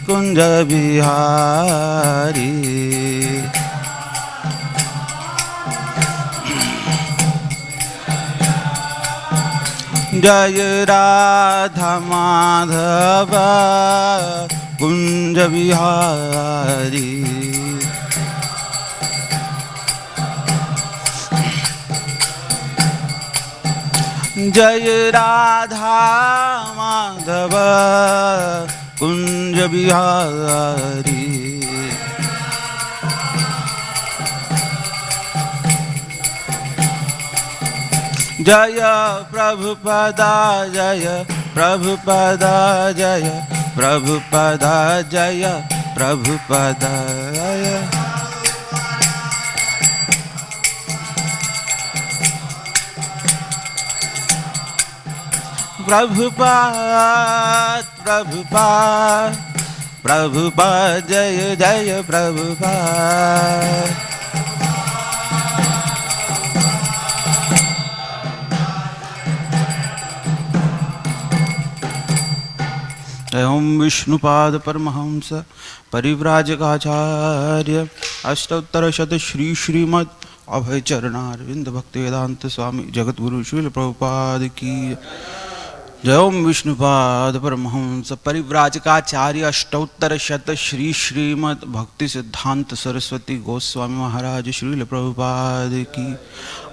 कुंज बिहारी। जय राधा माधव कुंज बिहारी। जय राधा माधव कुंज बिहारी। जय प्रभुपदा जय प्रभुपदा जय प्रभुपदा जय प्रभुपदा जय। प्रभुपाद प्रभुपाद प्रभुपाद जय जय प्रभुपाद। ओम विष्णुपाद परमहंस परिव्राजकाचार्य अष्टोत्तरशत श्री श्रीमद् अभय चरणारविंद भक्ति वेदांत स्वामी जगतगुरु श्रील प्रभुपाद की जय। ओम विष्णुपाद परमहंस परिव्राजकाचार्य अष्टोत्तरशत श्री श्रीमद् भक्ति सिद्धांत सरस्वती गोस्वामी महाराज श्रील प्रभुपाद की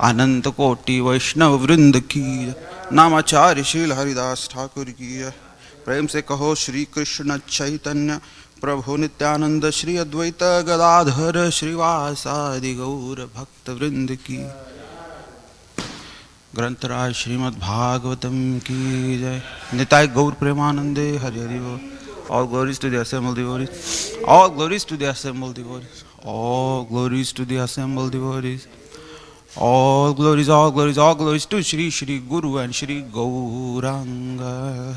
अनंत कोटि वैष्णव वृंद की नामाचार्य श्रील हरिदास ठाकुर की। प्रेम से कहो श्री कृष्ण चैतन्य प्रभु नित्यानंद श्री अद्वैत गदाधर श्रीवासादि गौर भक्त वृंद की। ग्रंथराज श्रीमद् भागवतम की जय। निताय गौर प्रेमानंदे हरि हरि बोल। All glories to the assembled devotees. All glories to the assembled devotees. All glories to the assembled devotees. All glories, all glories, all glories to Shri Shri Guru and Shri Gauranga.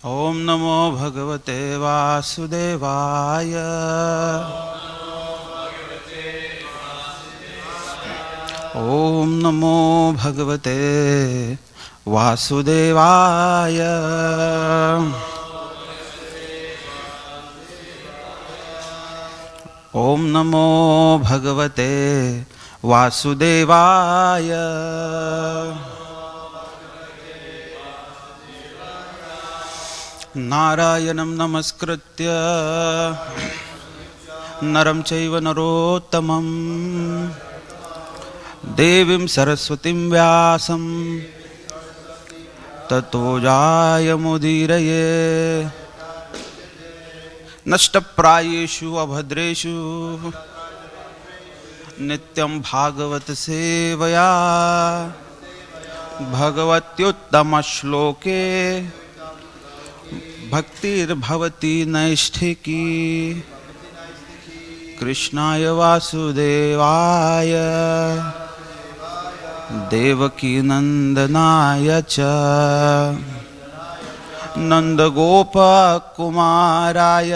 ओम नमो भगवते वासुदेवाय। ओम नमो भगवते वासुदेवाय। ओम नमो भगवते वासुदेवाय। नारायणं नमस्कृत्य नरं चैव नरोत्तमं देवीं सरस्वतीं व्यासं ततो जायमुदीरये। नष्टप्रायेषु अभद्रेषु नित्यं भागवत सेवया भगवत्युत्तमश्लोके भक्तिर्भवति नैष्ठिकी। कृष्णाय वासुदेवाय देवकी नंदनाय च नंदगोपकुमाराय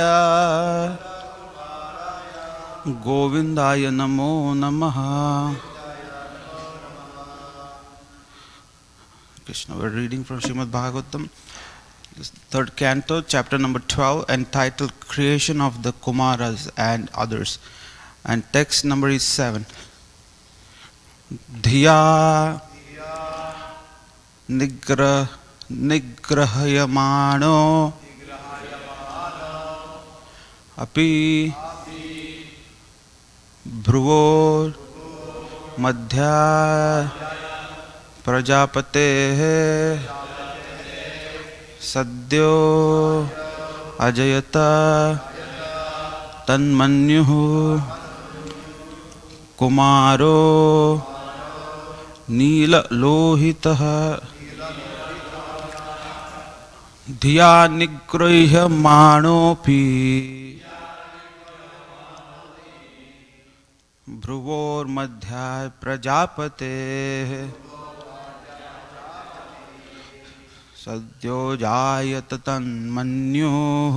गोविंदाय नमो नमः। Krishna, we're reading from Srimad Bhagavatam, third canto, chapter number 12, entitled Creation of the Kumaras and Others, and text number is 7. Dhiya nigrahayamano api bhruvor madhya prajapate सद्यो अजयता तन्मन्युः कुमारो नीललोहितः धिया निगृह्यमाणोऽपि भ्रुवोर्मध्या प्रजापतेः सद्यो जायत तन्मन्युः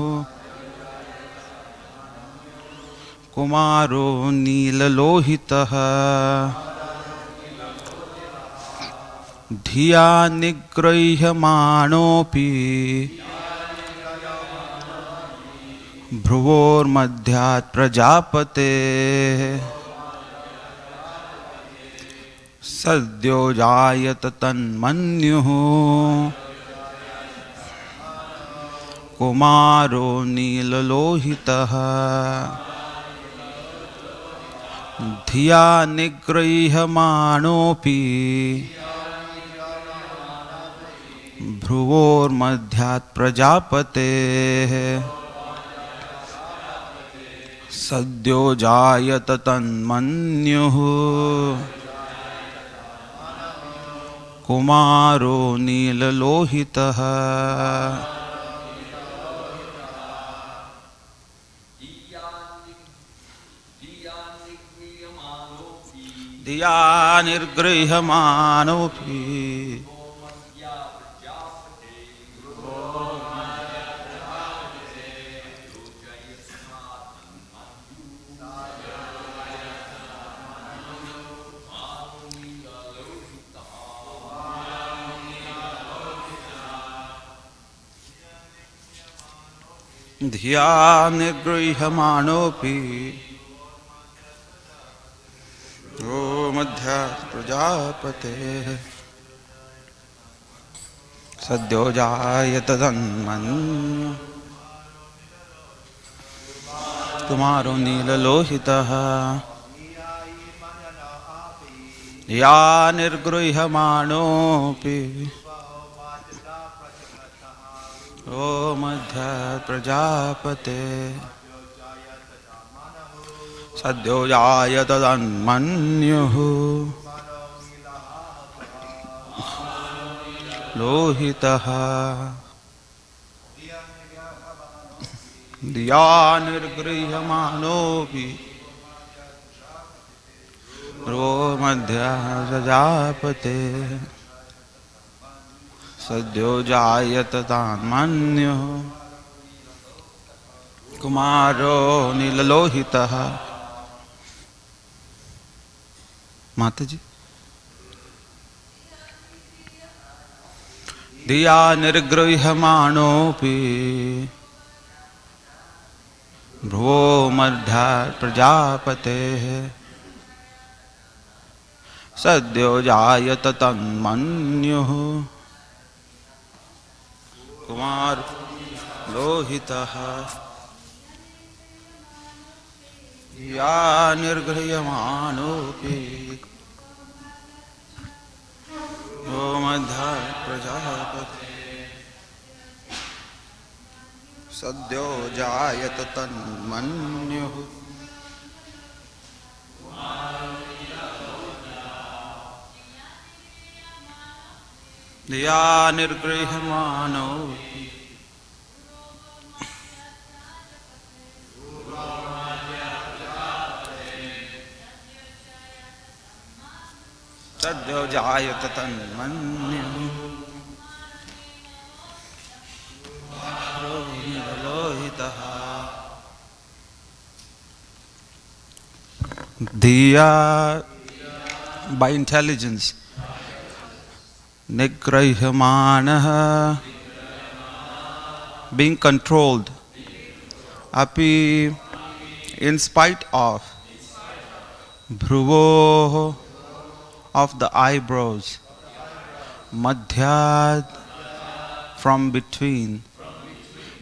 कुमारो नीललोहितः धिया निगृह्यमाणोऽपि भ्रुवोर्मध्यात् प्रजापतेः सद्यो जायत तन्मन्युः कुमारो नीललोहितः धिया निगृह्यमाणोऽपि भ्रुवोर्मध्यात् प्रजापतेः सद्यो जायत तन्मन्युः कुमारो नीललोहितः धिया निर्गृह्यमाणोऽपि धिया निगृह्यमाणोऽपि ओ मध्यात् प्रजापतेः सद्यो जायत तन्मन्युः कुमारो नीललोहितः धिया निर्गृह्यमाणोऽपि ओ मध्यात् प्रजापते सद्यो जायत तन्मन्युः लोहितः धिया निर्गृह्यमाणोऽपि रो मध्यात् प्रजापते सद्यो जायत तन्मन्युः कुमारो नीललोहितः माता जी धिया निर्गृह्यमाणोऽपि भ्रुवो मध्यात् प्रजापतेः सद्यो जायत तन्मन्युः कुमार लोहितः या निर्गृह्यमाणोऽपि ओ मध्यात् प्रजापते सद्यो जायत तन्मन्युः धिया निर्गृह्यमाणोऽपि सद्यो जायत तन्मन्युः नीललोहितः धिया by intelligence nigrahyamanaha being controlled api in spite of bhruvo of the eyebrows madhyad from between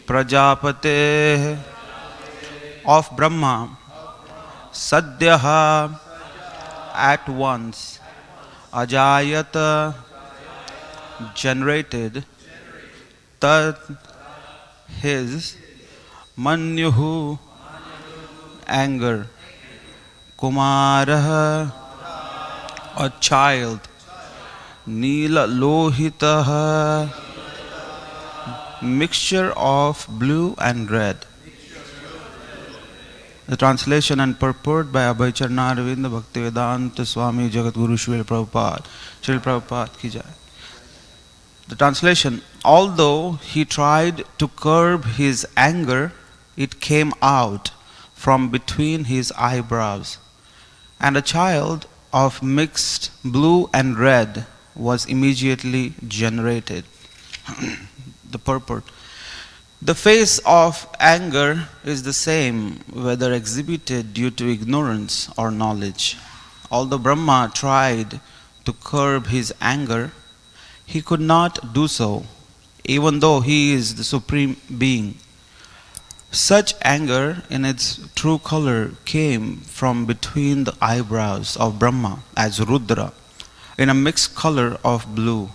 prajapate of Brahma sadhyaha at once ajayata generated tad his manyuhu anger kumarah a child neela lohitah mixture of blue and red. The translation and purport by Abhay Charnarvind Bhaktivedanta Swami Jagadguru Srila Prabhupada. Srila Prabhupada ki jai. The translation: although he tried to curb his anger, it came out from between his eyebrows, and a child of mixed blue and red was immediately generated. The purport. The face of anger is the same whether exhibited due to ignorance or knowledge. Although Brahma tried to curb his anger, he could not do so, even though he is the supreme being. Such anger in its true color came from between the eyebrows of Brahma as Rudra, in a mixed color of blue,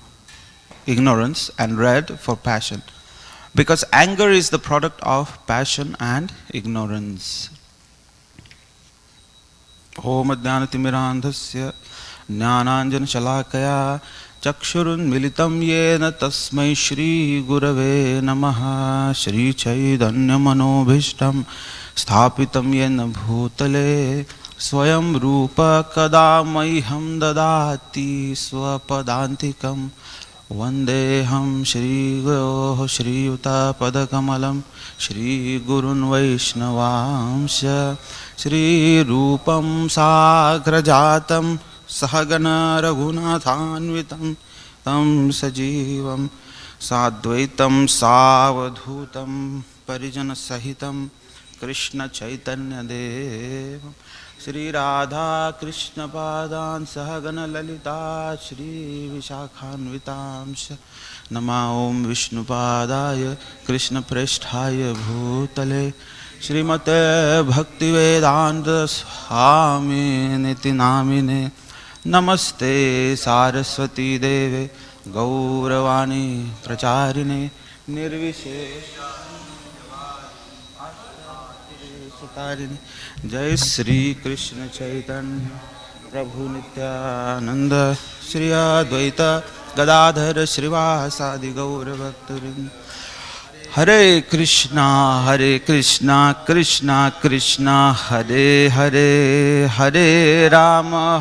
ignorance, and red for passion, because anger is the product of passion and ignorance. Om Jnanatimirandhasya Jnananjana Shalakaya Chakshurunmilitam Yena Tasmai Shri Gurave Namaha Shri Chaitanya Manobhishtam Sthapitam Yena Bhutale Swayam Rupa Kadamaiham Dadati Swapadantikam Vandeham Shri Guru Shri Yuta Padakamalam Shri Gurun Vaishnavamsha Shri Rupam Sagrajatam Sahagana Raghunathanvitam Tam Sajivam Sadvaitam Savadhutam Parijana Sahitam Krishna Chaitanya Devam Shri Radha Krishna Padan Sahagana Lalita Shri Vishakhanvitamsha Nama Om Vishnu Padaya Krishna Preshthaya Bhutale Shrimate Bhakti Vedanta Swami Niti Namine Namaste Saraswati Deve Gauravani Pracharine Nirvishesha Jai Sri Krishna Chaitanya Prabhu Nityananda Shri Advaita Gadadhar Srivasadi Gaura Bhaktarin Hare Krishna Krishna Krishna Hare Hare Hare Rama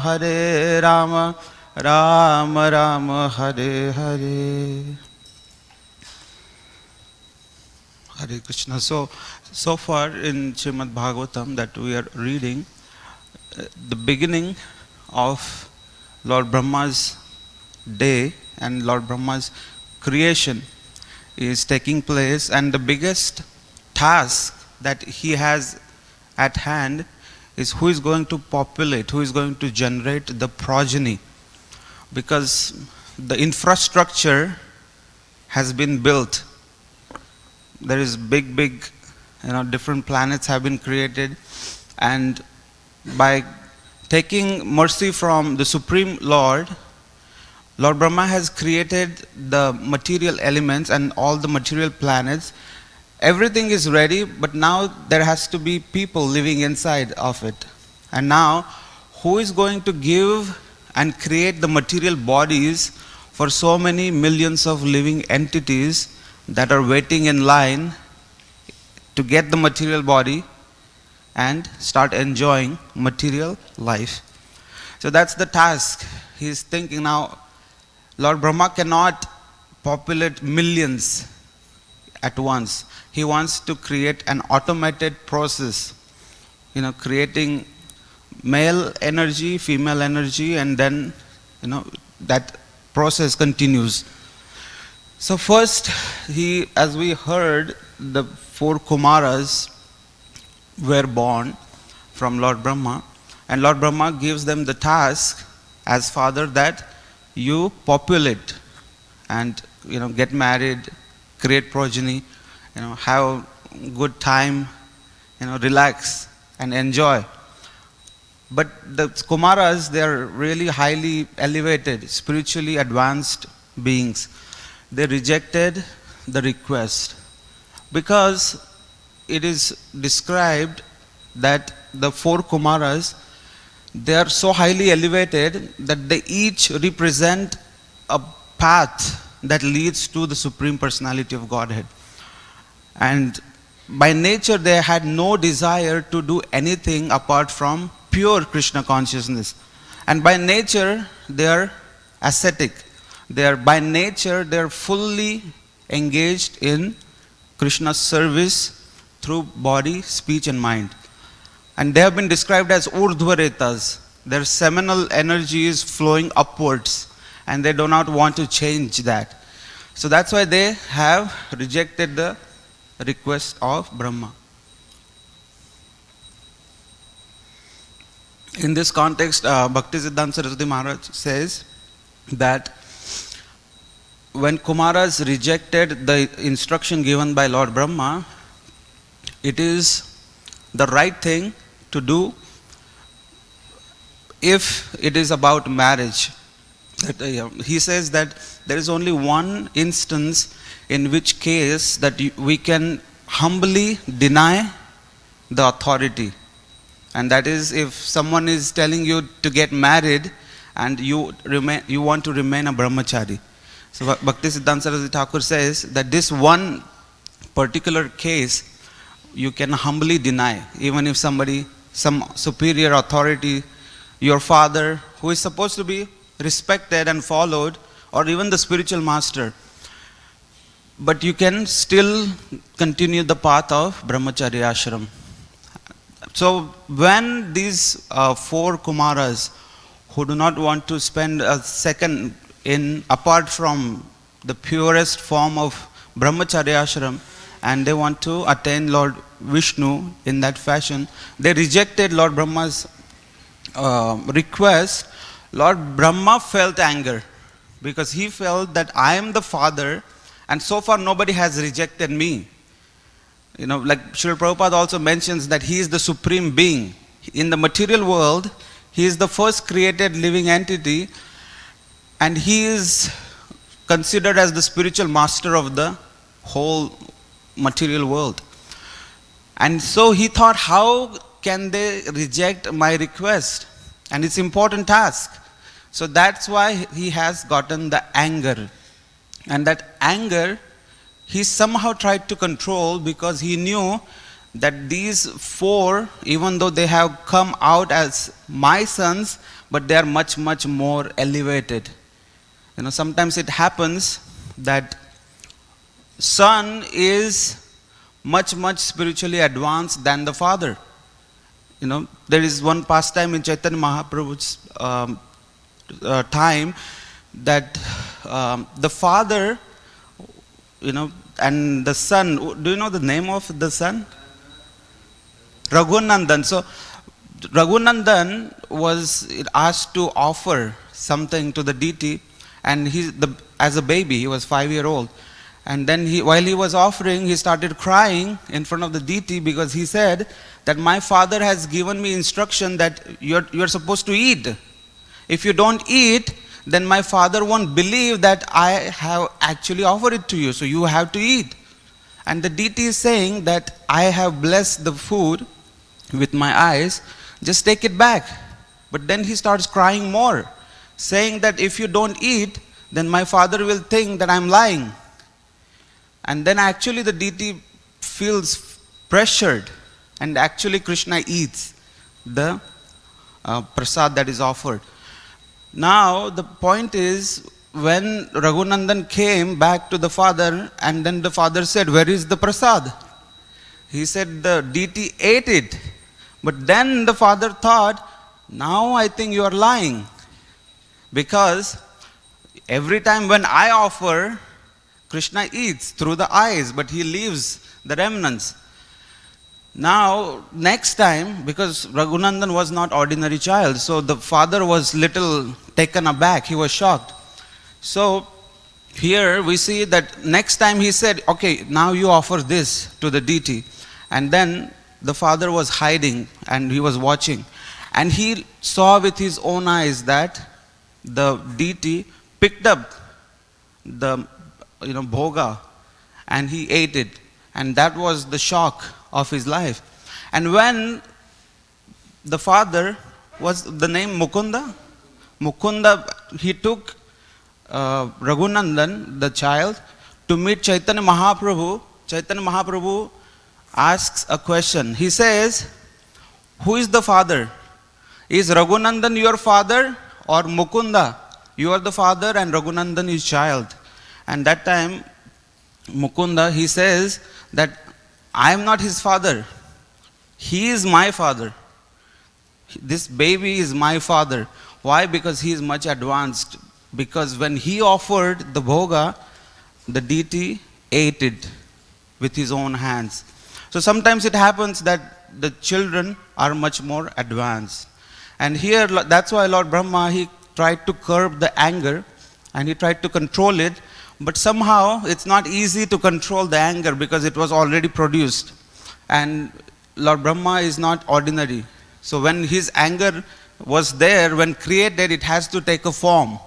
Rama Rama Hare Hare. Hare Krishna. So far in Srimad Bhagavatam that we are reading, the beginning of Lord Brahma's day and Lord Brahma's creation is taking place, and the biggest task that he has at hand is who is going to populate, who is going to generate the progeny, because the infrastructure has been built. There is big different planets have been created, and by taking mercy from the Supreme Lord, Lord Brahma has created the material elements and all the material planets. Everything is ready, but now there has to be people living inside of it. And now, who is going to give and create the material bodies for so many millions of living entities that are waiting in line to get the material body and start enjoying material life? So that's the task. He's thinking now, Lord Brahma cannot populate millions at once. He wants to create an automated process, creating male energy, female energy, and then, that process continues. So first, as we heard, the 4 Kumaras were born from Lord Brahma, and Lord Brahma gives them the task as father that you populate and get married, create progeny, have good time, relax and enjoy. But the Kumaras, they are really highly elevated, spiritually advanced beings. They rejected the request because it is described that the 4 Kumaras, they are so highly elevated that they each represent a path that leads to the Supreme Personality of Godhead. And by nature, they had no desire to do anything apart from pure Krishna consciousness. And by nature, they are ascetic. By nature, they are fully engaged in Krishna's service through body, speech and mind. And they have been described as urdhvaretas. Their seminal energy is flowing upwards. and they do not want to change that. So that's why they have rejected the request of Brahma. In this context, Bhaktisiddhanta Saraswati Maharaj says that when Kumaras rejected the instruction given by Lord Brahma, it is the right thing to do if it is about marriage. He says that there is only one instance in which case that we can humbly deny the authority. And that is if someone is telling you to get married and you want to remain a brahmachari. So Bhaktisiddhanta Saraswati Thakur says that this one particular case you can humbly deny, even if somebody, some superior authority, your father, who is supposed to be respected and followed, or even the spiritual master, but you can still continue the path of brahmacharya ashram. So when these four Kumaras who do not want to spend a second in apart from the purest form of brahmacharya ashram, and they want to attain Lord Vishnu in that fashion, they rejected Lord Brahma's request. Lord Brahma felt anger because he felt that I am the father and so far nobody has rejected me. Like Srila Prabhupada also mentions that he is the supreme being. In the material world, he is the first created living entity and he is considered as the spiritual master of the whole material world. And so he thought, how can they reject my request? And it's an important task. So that's why he has gotten the anger. And that anger, he somehow tried to control because he knew that these four, even though they have come out as my sons, but they are much, much more elevated. Sometimes it happens that son is much, much spiritually advanced than the father. There is one pastime in Chaitanya Mahaprabhu's time that the father, and the son, do you know the name of the son? Raghunandan. So Raghunandan was asked to offer something to the deity, and as a baby, he was 5-year-old. And then while he was offering, he started crying in front of the deity because he said that my father has given me instruction that you're supposed to eat. If you don't eat, then my father won't believe that I have actually offered it to you. So you have to eat. And the deity is saying that I have blessed the food with my eyes, just take it back. But then he starts crying more, saying that if you don't eat, then my father will think that I'm lying. And then actually the deity feels pressured, and actually Krishna eats the prasad that is offered. Now the point is, when Raghunandan came back to the father, and then the father said, where is the prasad? He said the deity ate it. But then the father thought, now I think you are lying. Because every time when I offer, Krishna eats through the eyes, but he leaves the remnants. Now, next time, because Raghunandan was not ordinary child, so the father was little taken aback, he was shocked. So, here we see that next time he said, okay, now you offer this to the deity. And then the father was hiding and he was watching. And he saw with his own eyes that the deity picked up the bhoga and he ate it. And that was the shock of his life. And when the father was the name Mukunda, he took Raghunandan, the child, to meet Chaitanya Mahaprabhu. Chaitanya Mahaprabhu asks a question. He says, who is the father? Is Raghunandan your father or Mukunda? You are the father and Raghunandan is child. And that time, Mukunda, he says that I am not his father. He is my father. This baby is my father. Why? Because he is much advanced. because when he offered the bhoga, the deity ate it with his own hands. So sometimes it happens that the children are much more advanced. And here, that's why Lord Brahma, he tried to curb the anger and he tried to control it. But somehow it's not easy to control the anger because it was already produced. And Lord Brahma is not ordinary. So when his anger was there, when created, it has to take a form.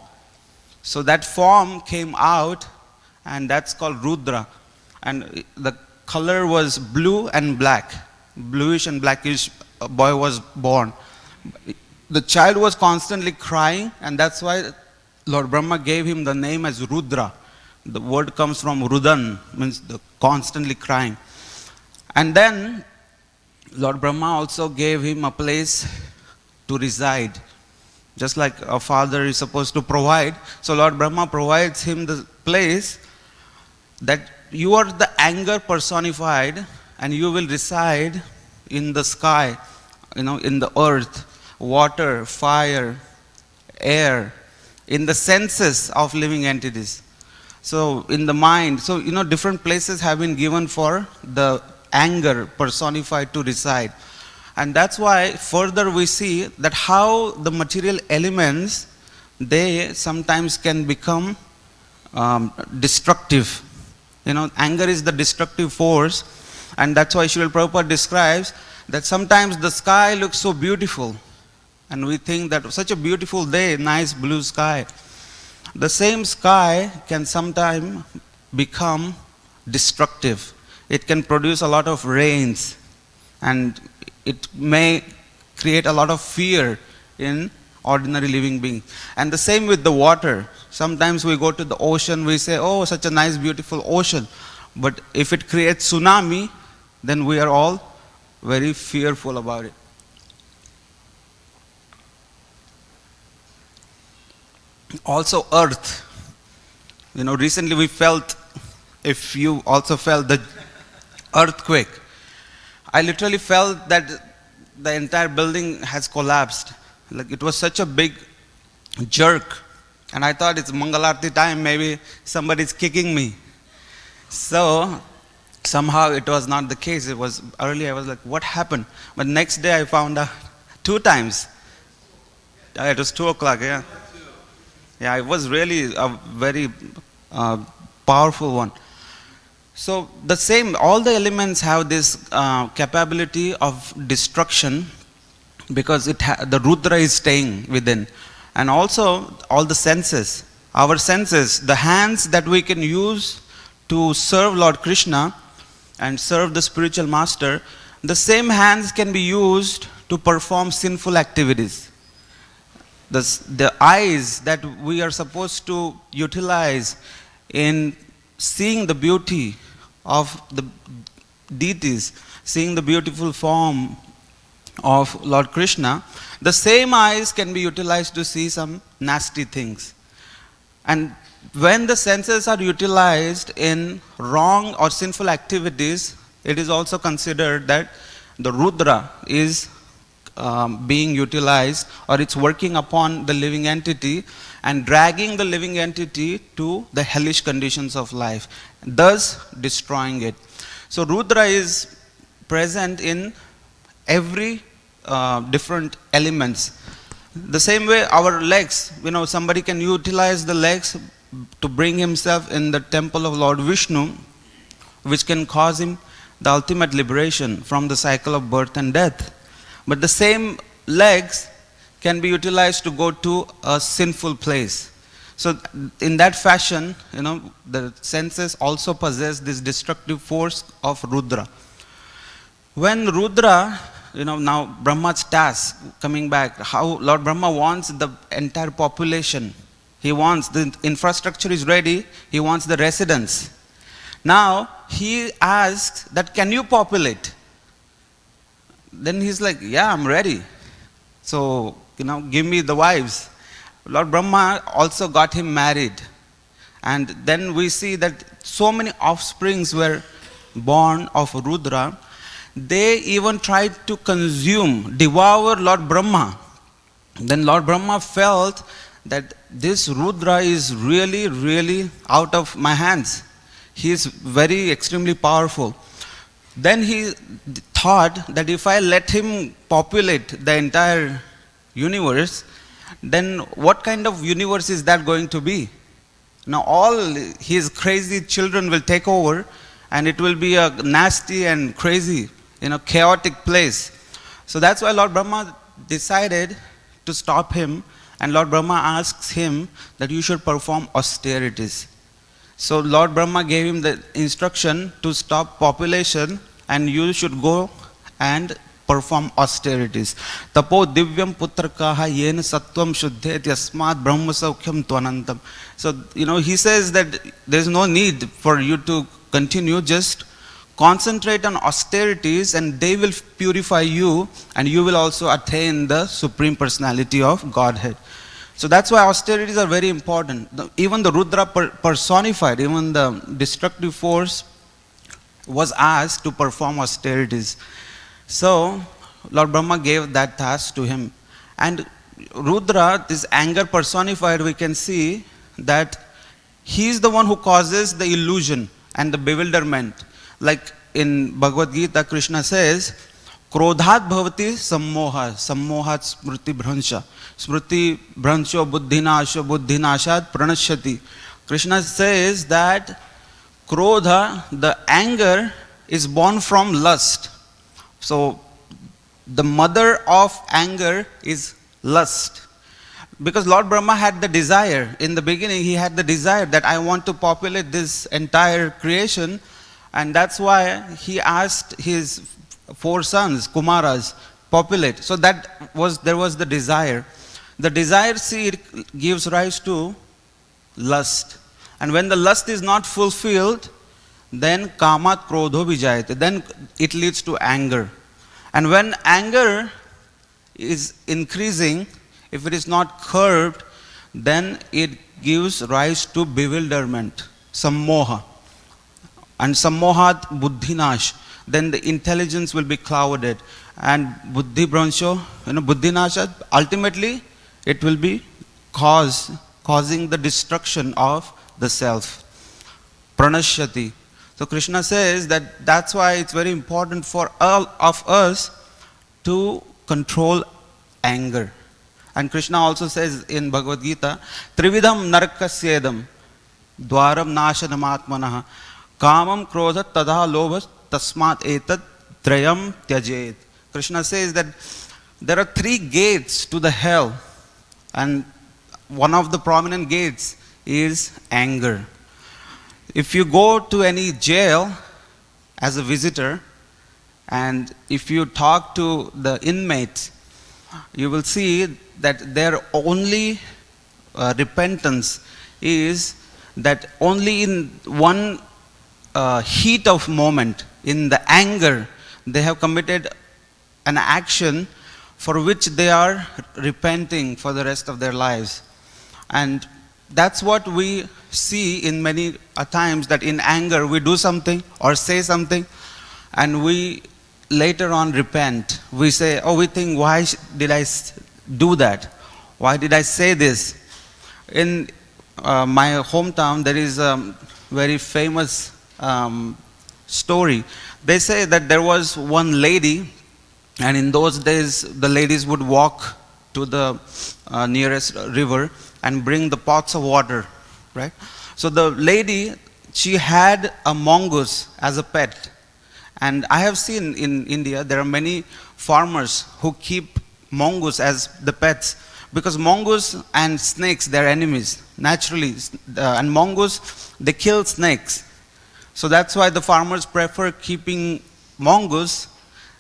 So that form came out, and that's called Rudra. And the color was blue and black. Bluish and blackish boy was born. The child was constantly crying, and that's why Lord Brahma gave him the name as Rudra. The word comes from Rudan, means the constantly crying. And then Lord Brahma also gave him a place to reside. Just like a father is supposed to provide, so Lord Brahma provides him the place that you are the anger personified and you will reside in the sky, in the earth, water, fire, air, in the senses of living entities. So in the mind, so different places have been given for the anger personified to reside. And that's why further we see that how the material elements, they sometimes can become destructive. Anger is the destructive force, and that's why Srila Prabhupada describes that sometimes the sky looks so beautiful, and we think that such a beautiful day, nice blue sky. The same sky can sometimes become destructive. It can produce a lot of rains, and it may create a lot of fear in ordinary living beings. And the same with the water. Sometimes we go to the ocean, we say, oh, such a nice, beautiful ocean. But if it creates tsunami, then we are all very fearful about it. Also, earth. Recently we felt, if you also felt the earthquake, I literally felt that the entire building has collapsed. Like it was such a big jerk. And I thought it's Mangalarti time, maybe somebody's kicking me. So somehow it was not the case. It was early, I was like, what happened? But next day I found out 2 times. It was 2 o'clock, yeah. Yeah, it was really a very powerful one. So the same, all the elements have this capability of destruction because the Rudra is staying within. And also all the senses, our senses, the hands that we can use to serve Lord Krishna and serve the spiritual master, the same hands can be used to perform sinful activities. The eyes that we are supposed to utilize in seeing the beauty of the deities, seeing the beautiful form of Lord Krishna, the same eyes can be utilized to see some nasty things. And when the senses are utilized in wrong or sinful activities, it is also considered that the Rudra is being utilized, or it's working upon the living entity and dragging the living entity to the hellish conditions of life, thus destroying it. So Rudra is present in every different elements. The same way our legs, somebody can utilize the legs to bring himself in the temple of Lord Vishnu, which can cause him the ultimate liberation from the cycle of birth and death. But the same legs can be utilized to go to a sinful place. So in that fashion, the senses also possess this destructive force of Rudra. When Rudra, now Brahma's task, coming back, how Lord Brahma wants the entire population. He wants, the infrastructure is ready, he wants the residents. Now he asks that, can you populate? Then he's like, yeah, I'm ready. So, give me the wives. Lord Brahma also got him married. And then we see that so many offsprings were born of Rudra. They even tried to devour Lord Brahma. Then Lord Brahma felt that this Rudra is really, really out of my hands. He is very extremely powerful. Then he thought that if I let him populate the entire universe, then what kind of universe is that going to be? Now all his crazy children will take over, and it will be a nasty and crazy, chaotic place. So that's why Lord Brahma decided to stop him, and Lord Brahma asks him that you should perform austerities. So Lord Brahma gave him the instruction to stop population, and you should go and perform austerities. Tapo divyam putrakaha yena sattvam shuddhet yasmat brahma saukhyam tvanantam. So, he says that there is no need for you to continue, just concentrate on austerities and they will purify you, and you will also attain the Supreme Personality of Godhead. So that's why austerities are very important. Even the Rudra personified, even the destructive force was asked to perform austerities. So Lord Brahma gave that task to him. And Rudra, this anger personified, we can see that he is the one who causes the illusion and the bewilderment. Like in Bhagavad Gita, Krishna says, Krodhat bhavati sammoha, sammohat smriti bhransha, smriti bhransho buddhinasho, buddhinashat pranashyati. Krishna says that Krodha, the anger, is born from lust. So the mother of anger is lust. Because Lord Brahma had the desire, in the beginning he had the desire that I want to populate this entire creation, and that's why he asked his 4 sons, Kumaras, populate. So there was the desire. The desire seed gives rise to lust. And when the lust is not fulfilled, then kamat krodho vijayate, then it leads to anger. And when anger is increasing, if it is not curbed, then it gives rise to bewilderment, sammoha. And sammohat buddhinash, then the intelligence will be clouded. And buddhi bransho, buddhinasha, ultimately it will be causing the destruction of the self. Pranashyati. So Krishna says that that's why it's very important for all of us to control anger. And Krishna also says in Bhagavad Gita, Trividham narakasyedam dwaram nashanam atmanaha kamam krodha tadha lobha tasmat etat trayam tyajet. Krishna says that there are 3 gates to the hell, and one of the prominent gates is anger. If you go to any jail as a visitor, and if you talk to the inmates, you will see that their only repentance is that only in one heat of moment, in the anger, they have committed an action for which they are repenting for the rest of their lives. And that's what we see in many times, that in anger we do something or say something and we later on repent. We say, we think, why did I do that? Why did I say this? In my hometown, there is a very famous story. They say that there was one lady, and in those days the ladies would walk to the nearest river and bring the pots of water, right? So the lady, she had a mongoose as a pet. And I have seen in India, there are many farmers who keep mongoose as the pets, because mongoose and snakes, they are enemies, naturally. And mongoose, they kill snakes. So that's why the farmers prefer keeping mongoose,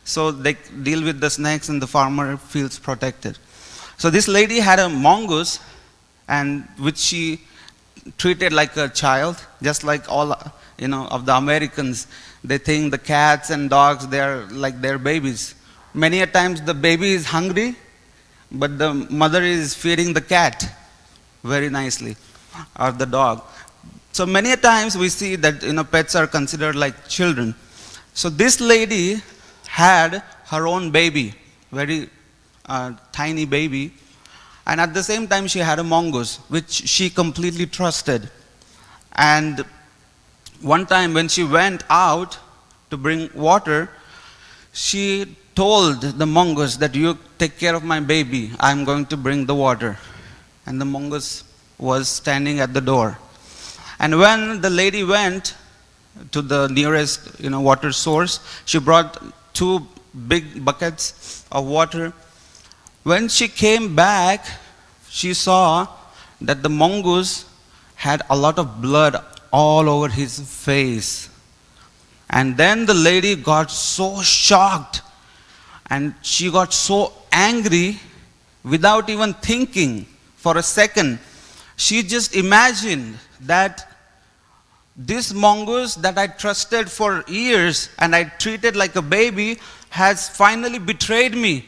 so they deal with the snakes and the farmer feels protected. So this lady had a mongoose, and which she treated like a child, just like all of the Americans. They think the cats and dogs, they are like their babies. Many a times the baby is hungry, but the mother is feeding the cat very nicely, or the dog. So many a times we see that pets are considered like children. So this lady had her own baby, very tiny baby, And at the same time, she had a mongoose, which she completely trusted. And one time when she went out to bring water, she told the mongoose that you take care of my baby, I'm going to bring the water. And the mongoose was standing at the door. And when the lady went to the nearest water source, she brought 2 big buckets of water. When she came back, she saw that the mongoose had a lot of blood all over his face. And then the lady got so shocked and she got so angry without even thinking for a second. She just imagined that this mongoose that I trusted for years and I treated like a baby has finally betrayed me.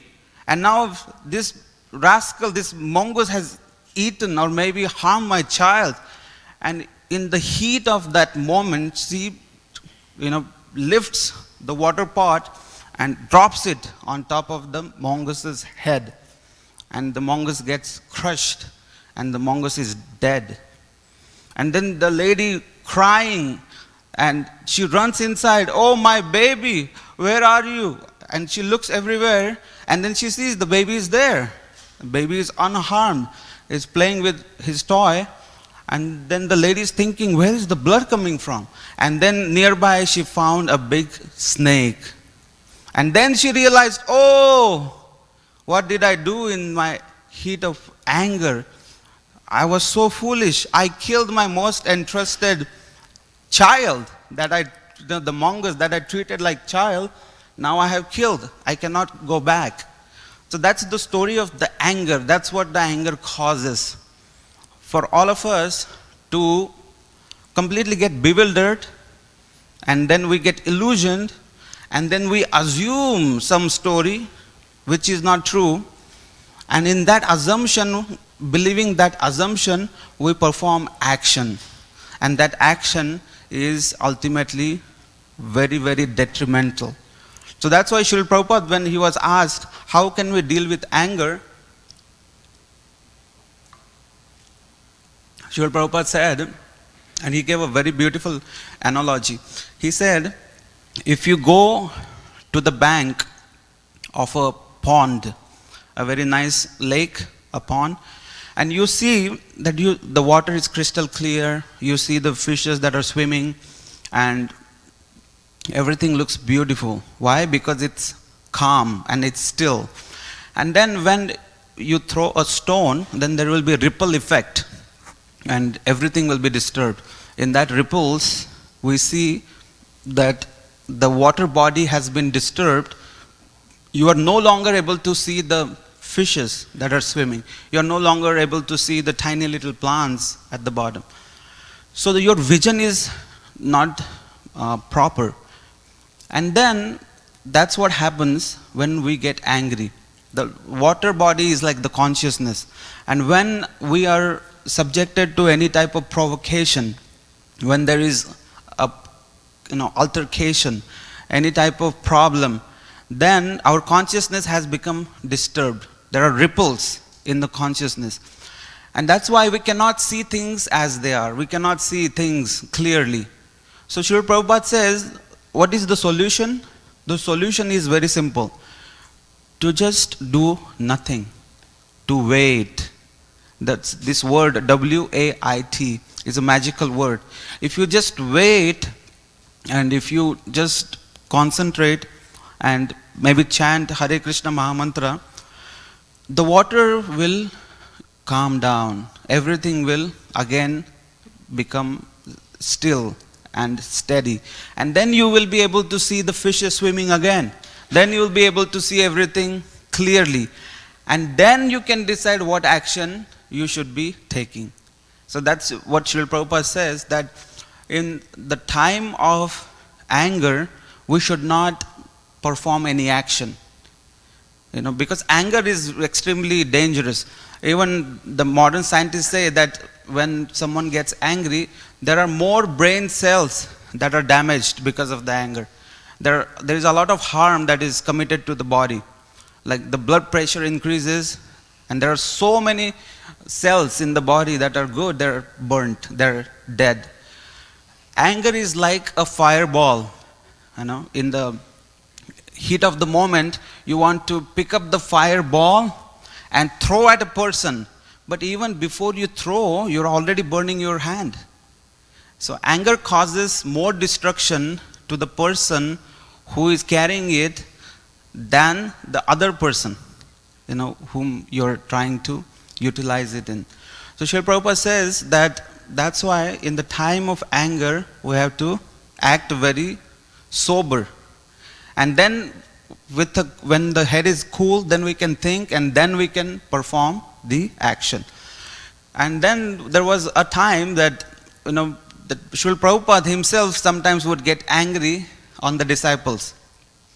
And now this rascal, this mongoose has eaten or maybe harmed my child. And in the heat of that moment, she, lifts the water pot and drops it on top of the mongoose's head. And the mongoose gets crushed and the mongoose is dead. And then the lady crying and she runs inside, oh my baby, where are you? And she looks everywhere and then she sees the baby is there. The baby is unharmed, is playing with his toy. And then the lady is thinking, where is the blood coming from? And then nearby she found a big snake. And then she realized, oh, what did I do in my heat of anger? I was so foolish. I killed my most entrusted child, the mongoose that I treated like child. Now I have killed. I cannot go back. So that's the story of the anger. That's what the anger causes. For all of us to completely get bewildered, and then we get illusioned, and then we assume some story which is not true, and in that assumption, believing that assumption, we perform action, and that action is ultimately very, very detrimental. So that's why Srila Prabhupada, when he was asked, how can we deal with anger, Srila Prabhupada said, and he gave a very beautiful analogy. He said, if you go to the bank of a pond, a very nice lake, a pond, and you see that the water is crystal clear, you see the fishes that are swimming, and everything looks beautiful. Why? Because it's calm and it's still. And then when you throw a stone, then there will be a ripple effect and everything will be disturbed. In that ripples, we see that the water body has been disturbed. You are no longer able to see the fishes that are swimming. You are no longer able to see the tiny little plants at the bottom. So your vision is not proper. And then that's what happens when we get angry. The water body is like the consciousness. And when we are subjected to any type of provocation, when there is a altercation, any type of problem, then our consciousness has become disturbed. There are ripples in the consciousness. And that's why we cannot see things as they are. We cannot see things clearly. So Srila Prabhupada says, what is the solution? The solution is very simple. To just do nothing. To wait. That's this word, W-A-I-T, is a magical word. If you just wait, and if you just concentrate and maybe chant Hare Krishna Mahamantra, the water will calm down. Everything will again become still and steady. And then you will be able to see the fishes swimming again. Then you will be able to see everything clearly. And then you can decide what action you should be taking. So that's what Srila Prabhupada says, that in the time of anger, we should not perform any action. Because anger is extremely dangerous. Even the modern scientists say that when someone gets angry, there are more brain cells that are damaged because of the anger. There is a lot of harm that is committed to the body. Like the blood pressure increases, And there are so many cells in the body that are good, they're burnt, they're dead. Anger is like a fireball. In the heat of the moment, you want to pick up the fireball and throw at a person. But even before you throw, you're already burning your hand. So anger causes more destruction to the person who is carrying it than the other person, whom you're trying to utilize it in. So Srila Prabhupada says that that's why in the time of anger, we have to act very sober. And then when the head is cool, then we can think and then we can perform the action. And then there was a time that, that Srila Prabhupada himself sometimes would get angry on the disciples.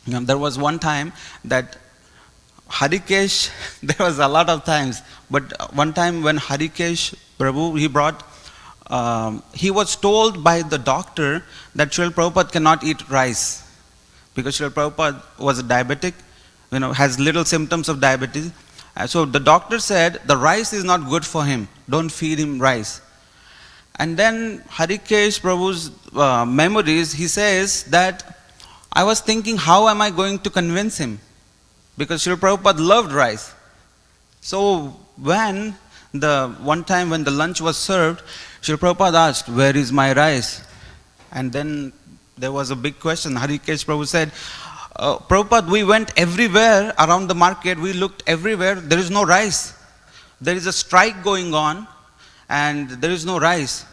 There was one time that Harikesh, there was a lot of times, but one time when Harikesh Prabhu, he was told by the doctor that Srila Prabhupada cannot eat rice. Because Srila Prabhupada was a diabetic, has little symptoms of diabetes. So the doctor said, the rice is not good for him. Don't feed him rice. And then Harikesh Prabhu's memories, he says that I was thinking, how am I going to convince him? Because Srila Prabhupada loved rice. So one time when the lunch was served, Srila Prabhupada asked, where is my rice? And then there was a big question. Harikesh Prabhu said, Prabhupada, we went everywhere around the market. We looked everywhere. There is no rice. There is a strike going on and there is no rice.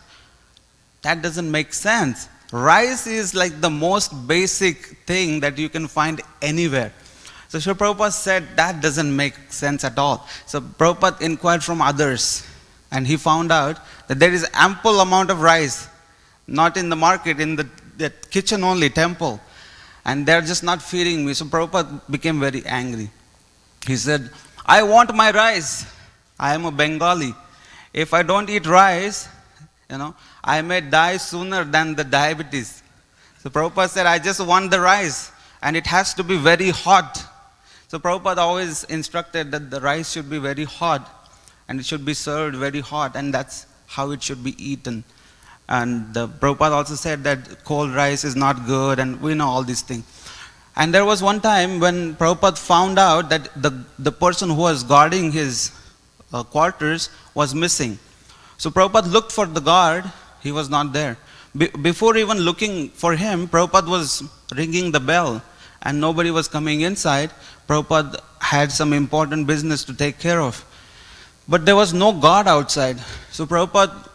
That doesn't make sense. Rice is like the most basic thing that you can find anywhere. So Srila Prabhupada said that doesn't make sense at all. So Prabhupada inquired from others and he found out that there is ample amount of rice, not in the market, in the kitchen only, temple. And they're just not feeding me. So Prabhupada became very angry. He said, I want my rice. I am a Bengali. If I don't eat rice, I may die sooner than the diabetes. So Prabhupada said, I just want the rice. And it has to be very hot. So Prabhupada always instructed that the rice should be very hot. And it should be served very hot. And that's how it should be eaten. And Prabhupada also said that cold rice is not good, and we know all these things. And there was one time when Prabhupada found out that the person who was guarding his quarters was missing. So Prabhupada looked for the guard, he was not there. Before even looking for him, Prabhupada was ringing the bell and nobody was coming inside. Prabhupada had some important business to take care of. But there was no guard outside. So Prabhupada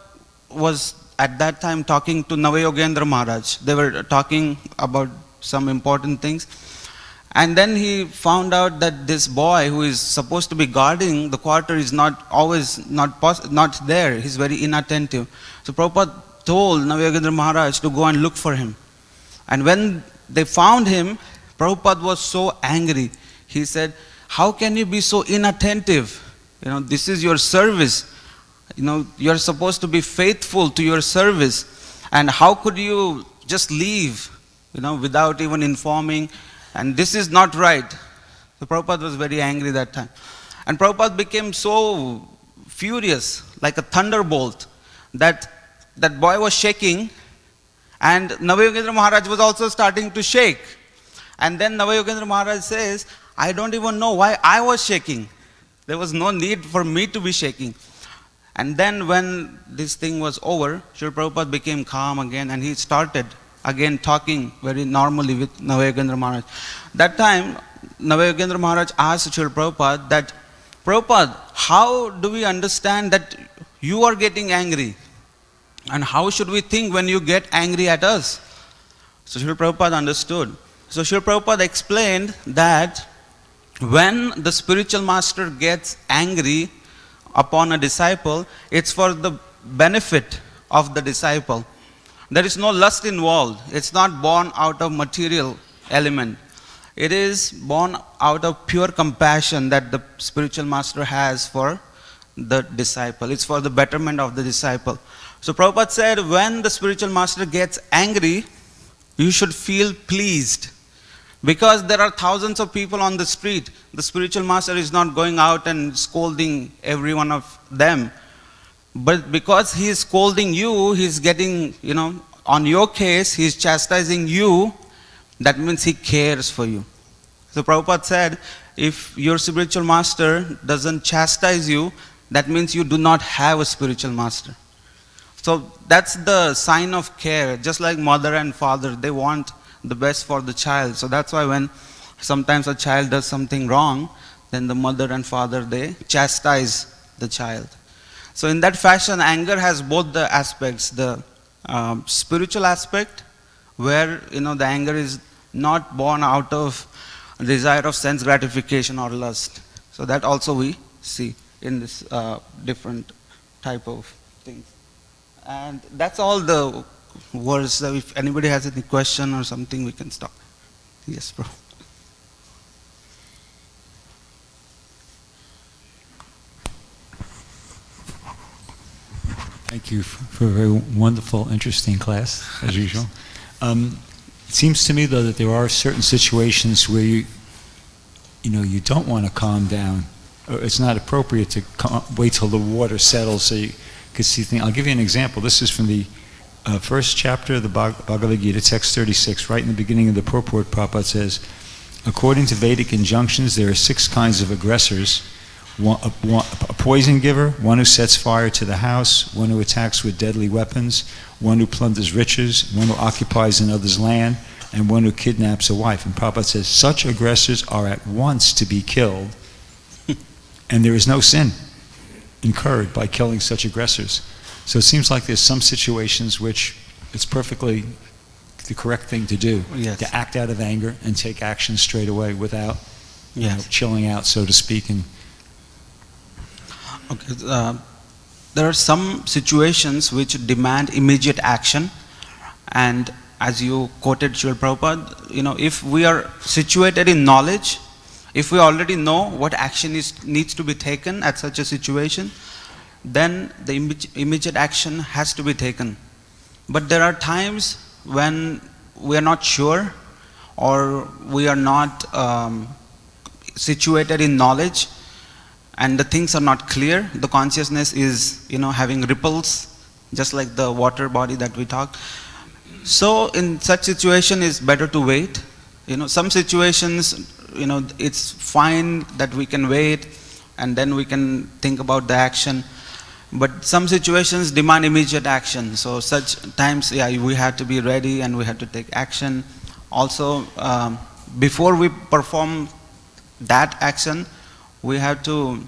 was at that time talking to Navayogendra Maharaj. They were talking about some important things. And then he found out that this boy who is supposed to be guarding the quarter is not there. He's very inattentive. So Prabhupada told Navayogendra Maharaj to go and look for him. And when they found him, Prabhupada was so angry. He said, how can you be so inattentive? This is your service. You're supposed to be faithful to your service. And how could you just leave, without even informing? And this is not right. So Prabhupada was very angry that time. And Prabhupada became so furious, like a thunderbolt, that boy was shaking. And Navayogendra Maharaj was also starting to shake. And then Navayogendra Maharaj says, I don't even know why I was shaking. There was no need for me to be shaking. And then when this thing was over, Srila Prabhupada became calm again and he started again talking very normally with Navayogendra Maharaj. That time, Navayogendra Maharaj asked Srila Prabhupada that, Prabhupada, how do we understand that you are getting angry? And how should we think when you get angry at us? So Srila Prabhupada understood. So Srila Prabhupada explained that when the spiritual master gets angry upon a disciple, it's for the benefit of the disciple. There is no lust involved. It's not born out of material element. It is born out of pure compassion that the spiritual master has for the disciple. It's for the betterment of the disciple. So Prabhupada said, when the spiritual master gets angry, you should feel pleased. Because there are thousands of people on the street, the spiritual master is not going out and scolding every one of them. But because he is scolding you, he is getting, on your case, he is chastising you. That means he cares for you. So Prabhupada said, if your spiritual master doesn't chastise you, that means you do not have a spiritual master. So that's the sign of care. Just like mother and father, they want the best for the child. So that's why when sometimes a child does something wrong, then the mother and father, they chastise the child. So in that fashion, anger has both the aspects, the spiritual aspect, where the anger is not born out of desire of sense gratification or lust. So that also we see in this different type of things. And that's all the words. So if anybody has any question or something, we can stop. Yes, bro. Thank you for a very wonderful, interesting class, as usual. It seems to me, though, that there are certain situations where you don't want to calm down. Or it's not appropriate to wait till the water settles so you can see things. I'll give you an example. This is from the first chapter of the Bhagavad Gita, text 36, right in the beginning of the purport. Prabhupada says, according to Vedic injunctions, there are 6 kinds of aggressors. A poison giver, one who sets fire to the house, one who attacks with deadly weapons, one who plunders riches, one who occupies another's land, and one who kidnaps a wife. And Prabhupada says, such aggressors are at once to be killed, and there is no sin incurred by killing such aggressors. So it seems like there's some situations which it's perfectly the correct thing to do, yes, to act out of anger and take action straight away without chilling out, so to speak. And okay, there are some situations which demand immediate action, and as you quoted Srila Prabhupada, if we are situated in knowledge, if we already know what action needs to be taken at such a situation, then the immediate action has to be taken. But there are times when we are not sure, or we are not situated in knowledge, and the things are not clear. The consciousness is, having ripples, just like the water body that we talk. So in such situation, it's better to wait. Some situations, it's fine that we can wait, and then we can think about the action. But some situations demand immediate action. So such times, we have to be ready and we have to take action. Also, before we perform that action, we have to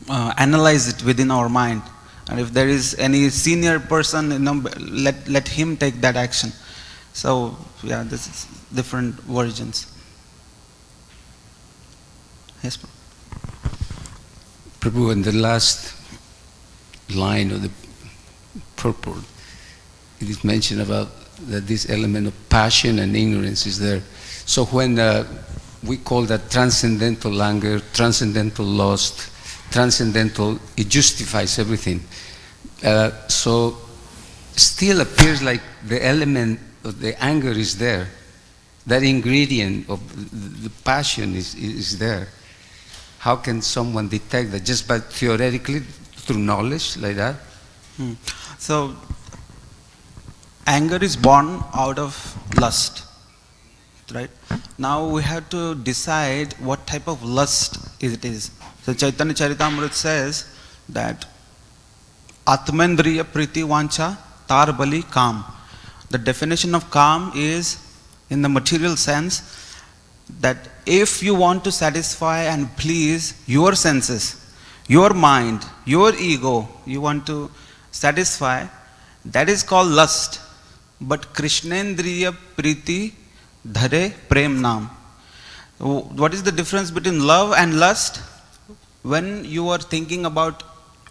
analyze it within our mind. And if there is any senior person, let him take that action. So, this is different versions. Yes, Prabhu, in the last line of the purport, it is mentioned about that this element of passion and ignorance is there. So when we call that transcendental anger, transcendental lust, transcendental, it justifies everything. So still appears like the element of the anger is there. That ingredient of the passion is there. How can someone detect that? Just by theoretically, through knowledge like that? So, anger is born out of lust, right? Now we have to decide what type of lust it is. So Chaitanya Charitamrita says that Atmendriya Priti Vancha Tar Bali Kam. The definition of Kam is, in the material sense, that if you want to satisfy and please your senses, your mind, your ego, you want to satisfy, that is called lust. But Krishnendriya Priti Dhare Prem Nam. What is the difference between love and lust? When you are thinking about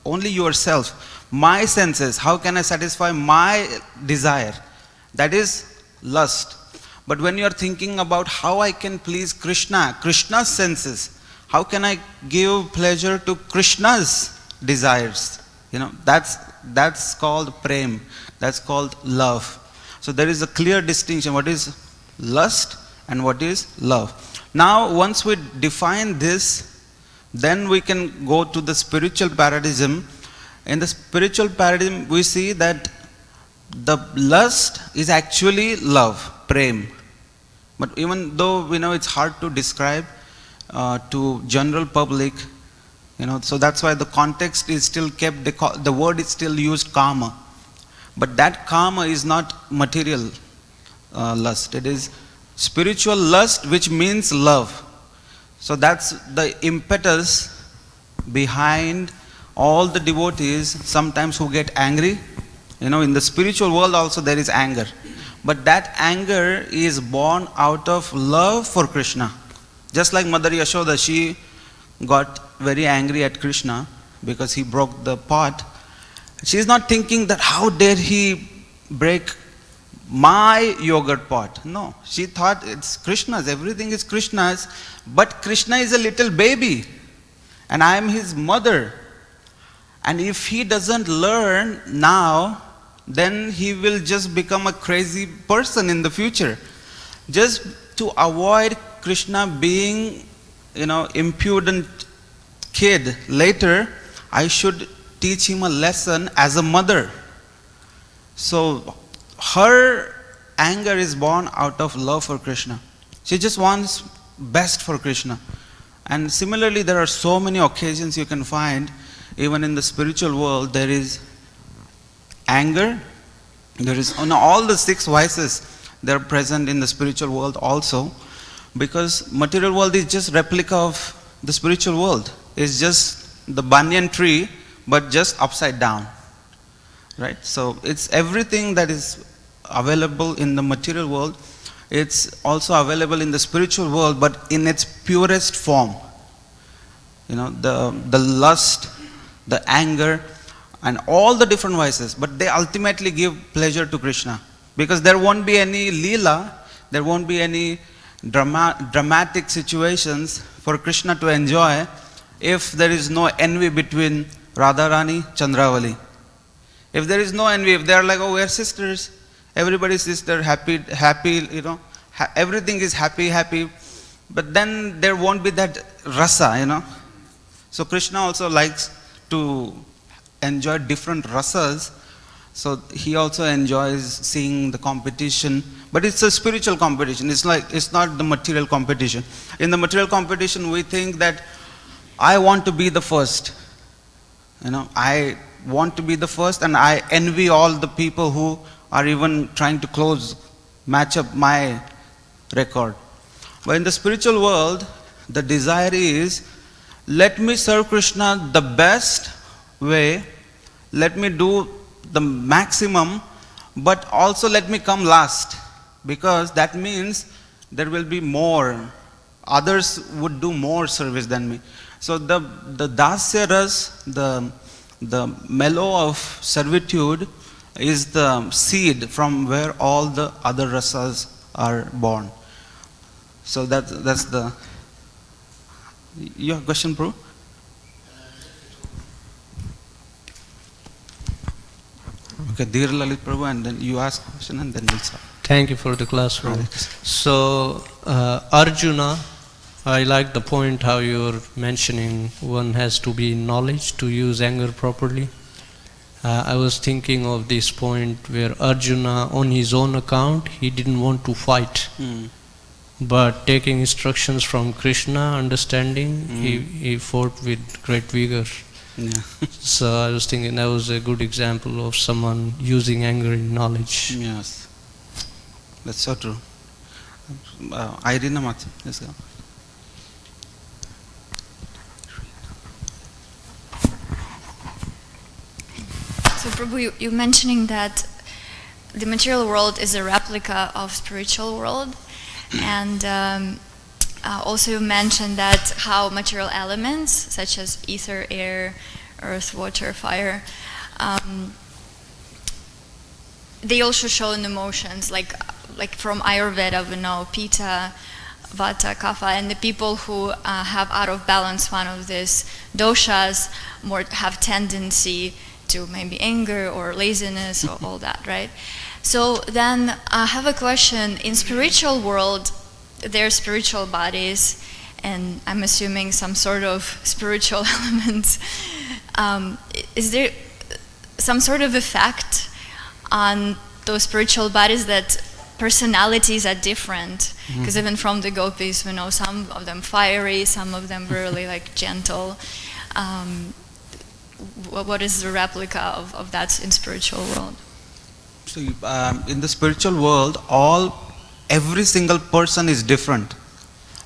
only yourself, my senses, how can I satisfy my desire? That is lust. But when you are thinking about how I can please Krishna, Krishna's senses, how can I give pleasure to Krishna's desires? That's called prem, that's called love. So there is a clear distinction. What is lust and what is love. Now, once we define this, then we can go to the spiritual paradigm. In the spiritual paradigm, we see that the lust is actually love, prem. But even though we know it's hard to describe to general public, so that's why the context is still kept, the word is still used kama. But that kama is not material lust. It is spiritual lust, which means love. So that's the impetus behind all the devotees sometimes who get angry. In the spiritual world also there is anger. But that anger is born out of love for Krishna. Just like Mother Yashoda, she got very angry at Krishna because he broke the pot. She is not thinking that how dare he break my yogurt pot. No, she thought it's Krishna's, everything is Krishna's, but Krishna is a little baby and I am his mother. And if he doesn't learn now, then he will just become a crazy person in the future. Just to avoid Krishna being, impudent kid later, I should teach him a lesson as a mother. So her anger is born out of love for Krishna. She just wants best for Krishna. And similarly, there are so many occasions you can find, even in the spiritual world, there is anger. There is all the 6 vices, they are present in the spiritual world also, because material world is just replica of the spiritual world. It's just the banyan tree, but just upside down. Right? So it's everything that is available in the material world, it's also available in the spiritual world, but in its purest form. The lust, the anger, and all the different vices, but they ultimately give pleasure to Krishna. Because there won't be any leela, there won't be any dramatic situations for Krishna to enjoy if there is no envy between Radharani, Chandravali. If there is no envy, if they are like, oh, we are sisters, everybody's sister, happy, everything is happy, but then there won't be that rasa, So Krishna also likes to enjoy different rasas, so he also enjoys seeing the competition, but it's a spiritual competition. It's not the material competition. In the material competition, we think that I want to be the first. I want to be the first, and I envy all the people who are even trying to match up my record. But in the spiritual world, the desire is, let me serve Krishna the best way, let me do the maximum, but also let me come last, because that means there will be more. Others would do more service than me. So the dasya ras, the mellow of servitude, is the seed from where all the other rasas are born. So that's the. Your question, Prabhu? Okay, Dear Lalit Prabhu, and then you ask a question and then we'll start. Thank you for the class, Prabhu. So, Arjuna, I like the point how you're mentioning one has to be in knowledge to use anger properly. I was thinking of this point where Arjuna, on his own account, he didn't want to fight. But taking instructions from Krishna, understanding, he fought with great vigor. Yeah. So I was thinking that was a good example of someone using anger in knowledge. Yes. That's so true. Irina Mati, let's go. So Prabhu, you mentioning that the material world is a replica of spiritual world, and also you mentioned that how material elements such as ether, air, earth, water, fire, they also show in emotions, like from Ayurveda we know Pitta, Vata, Kapha, and the people who have out of balance one of these doshas more have tendency to maybe anger or laziness or all that, right? So then I have a question. In spiritual world, their spiritual bodies, and I'm assuming some sort of spiritual elements. Is there some sort of effect on those spiritual bodies that personalities are different? Because even from the gopis, we know some of them fiery, some of them really like gentle. What is the replica of that in spiritual world? So in the spiritual world, every single person is different,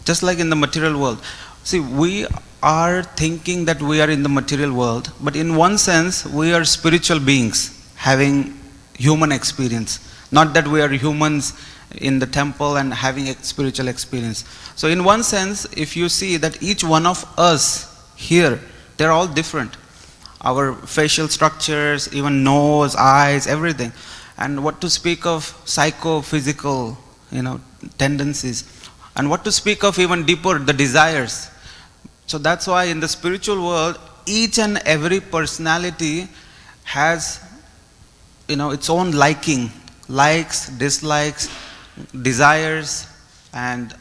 just like in the material world. See, we are thinking that we are in the material world, but in one sense, we are spiritual beings having human experience. Not that we are humans in the temple and having a spiritual experience. So in one sense, if you see that each one of us here, they're all different. Our facial structures, even nose, eyes, everything. And what to speak of psychophysical, tendencies. And what to speak of even deeper, the desires. So that's why in the spiritual world, each and every personality has, its own likes, dislikes, desires, and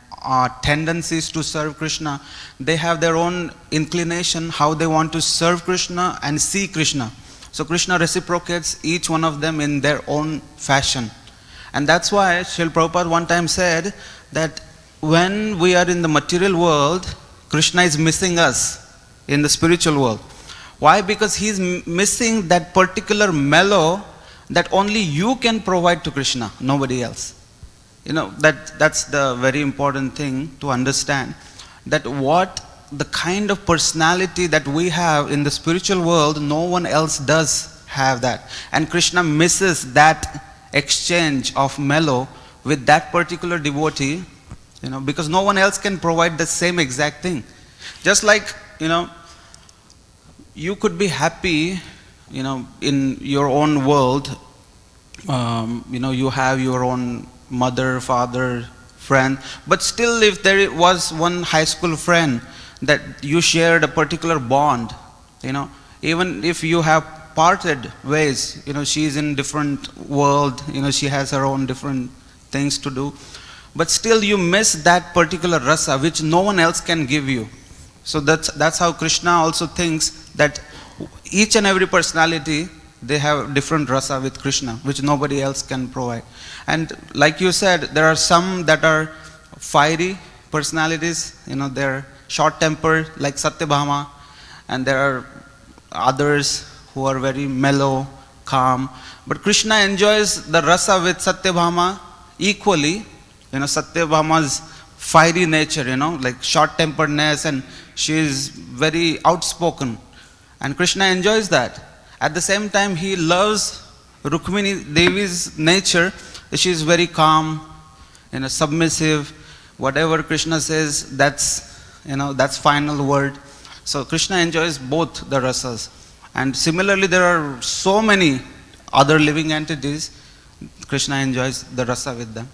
tendencies to serve Krishna. They have their own inclination, how they want to serve Krishna and see Krishna. So Krishna reciprocates each one of them in their own fashion. And that's why Srila Prabhupada one time said that when we are in the material world, Krishna is missing us in the spiritual world. Why? Because he is missing that particular mellow that only you can provide to Krishna, nobody else. That's the very important thing to understand, that what the kind of personality that we have in the spiritual world, no one else does have that. And Krishna misses that exchange of mellow with that particular devotee, because no one else can provide the same exact thing. Just like, you could be happy, in your own world, you have your own mother, father, friend, but still if there was one high school friend that you shared a particular bond, even if you have parted ways, she is in different world, she has her own different things to do, but still you miss that particular rasa which no one else can give you. So that's how Krishna also thinks that each and every personality, they have different rasa with Krishna, which nobody else can provide. And like you said, there are some that are fiery personalities, they're short-tempered, like Satyabhama, and there are others who are very mellow, calm. But Krishna enjoys the rasa with Satyabhama equally. Satyabhama's fiery nature, like short-temperedness, and she is very outspoken. And Krishna enjoys that. At the same time, he loves Rukmini Devi's nature. She is very calm, submissive. Whatever Krishna says, that's final word. So Krishna enjoys both the rasas. And similarly, there are so many other living entities. Krishna enjoys the rasa with them.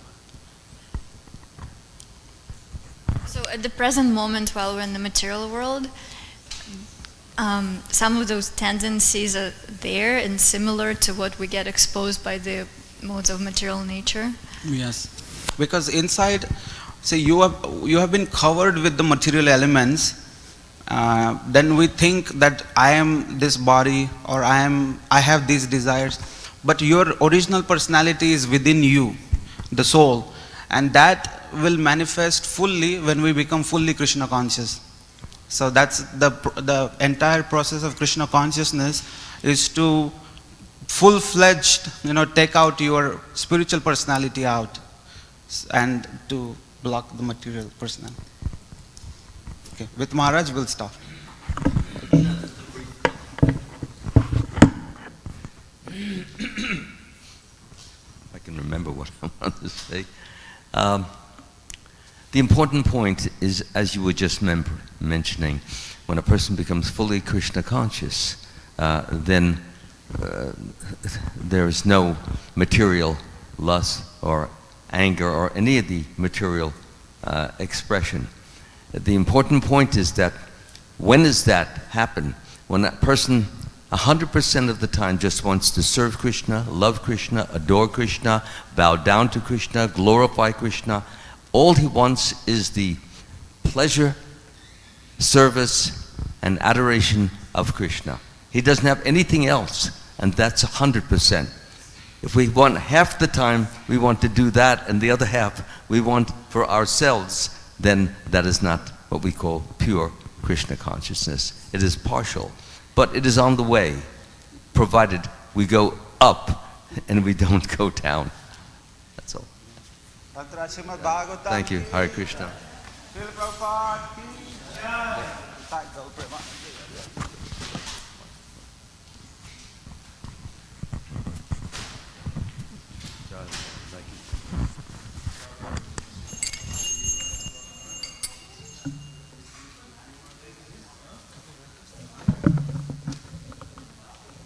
So at the present moment, while we're in the material world, some of those tendencies are there and similar to what we get exposed by the modes of material nature. Yes, because inside, say you have been covered with the material elements. Then we think that I am this body, or I have these desires, but your original personality is within you, the soul, and that will manifest fully when we become fully Krishna conscious. So that's the entire process of Krishna consciousness, is to full-fledged, take out your spiritual personality out and to block the material personality. Okay, with Maharaj we'll stop. I can remember what I want to say. The important point is, as you were just mentioning, when a person becomes fully Krishna conscious, then there is no material lust or anger or any of the material expression. The important point is that when does that happen? When that person 100% of the time just wants to serve Krishna, love Krishna, adore Krishna, bow down to Krishna, glorify Krishna, All he wants is the pleasure, service, and adoration of Krishna. He doesn't have anything else, and that's 100%. If we want half the time, we want to do that, and the other half we want for ourselves, then that is not what we call pure Krishna consciousness. It is partial, but it is on the way, provided we go up and we don't go down. That's all. Thank you. Hare Krishna. Thank you.